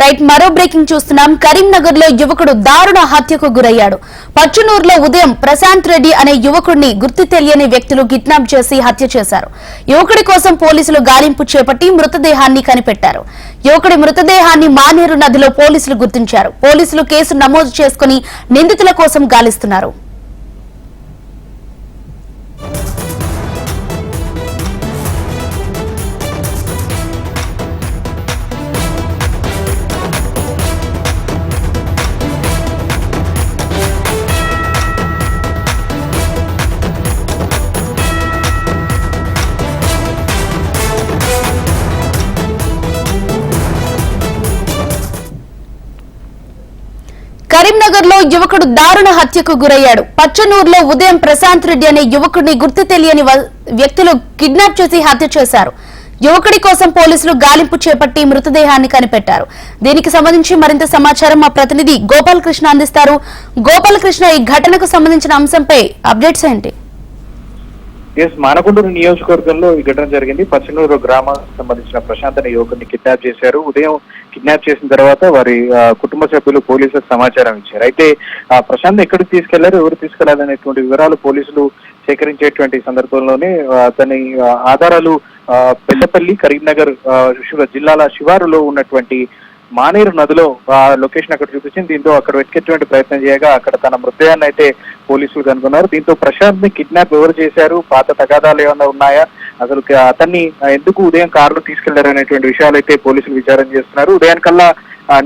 Right, మరో breaking చూస్తున్నాం. కరీంనగర్ లో యువకుడు దారుణ హత్యకు గురయ్యాడు. పచ్చునూరులో ఉదయం ప్రశాంత్ రెడ్డి అనే యువకుడిని గుర్తు తెలియని వ్యక్తులు కిడ్నాప్ చేసి హత్య చేశారు. యువకుడి కోసం పోలీసులు గాలింపు చేపట్టి మృతదేహాన్ని కనిపెట్టారు. యువకుడి మృతదేహాన్ని మానేరు నదిలో పోలీసులు గుర్తించారు. పోలీసులు కేసు నమోదు చేసుకుని నిందితుల కోసం గాలిస్తున్నారు. కరీంనగర్ లో యువకుడు దారుణ హత్యకు గురయ్యాడు. పచ్చనూరులో ఉదయం ప్రశాంత్ రెడ్డి అనే యువకుడిని గుర్తు తెలియని వ్యక్తులు కిడ్నాప్ చేసి హత్య చేశారు. యువకుడి కోసం పోలీసులు గాలింపు చేపట్టి మృతదేహాన్ని కనిపెట్టారు. దీనికి సంబంధించి మరింత సమాచారం మా ప్రతినిధి గోపాలకృష్ణ అందిస్తారు. గోపాలకృష్ణ, ఈ ఘటనకు సంబంధించిన అంశంపై అప్డేట్స్ ఏంటి? మానకొండూరు నియోజకవర్గంలో ఈ ఘటన జరిగింది. పచ్చనూరు గ్రామానికి సంబంధించిన ప్రశాంత్ అనే యువకుడిని కిడ్నాప్ చేశారు. ఉదయం కిడ్నాప్ చేసిన తర్వాత వారి కుటుంబ సభ్యులు పోలీసులకు సమాచారం ఇచ్చారు. అయితే ప్రశాంత్ ఎక్కడికి తీసుకెళ్లారు, ఎవరు తీసుకెళ్లారనేటువంటి వివరాలు పోలీసులు సేకరించేటువంటి సందర్భంలోనే అతని ఆధారాలు పెద్దపల్లి, కరీంనగర్ జిల్లాల శివారులో ఉన్నటువంటి మానేరు నదిలో లొకేషన్ అక్కడ చూపించింది. దీంతో అక్కడ వెతికేటువంటి ప్రయత్నం చేయగా అక్కడ తన మృతదేహాన్ని అయితే పోలీసులు కనుగొన్నారు. దీంతో ప్రశాంత్ ని కిడ్నాప్ ఎవరు చేశారు, పాత తగాదాలు ఏమైనా ఉన్నాయా, అసలు అతన్ని ఎందుకు ఉదయం కారులో తీసుకెళ్లారు అనేటువంటి విషయాలు అయితే పోలీసులు విచారణ చేస్తున్నారు. ఉదయానికల్లా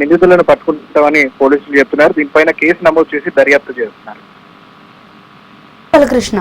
నిందితులను పట్టుకుంటామని పోలీసులు చెప్తున్నారు. దీనిపైన కేసు నమోదు చేసి దర్యాప్తు చేస్తున్నారు. కృష్ణ.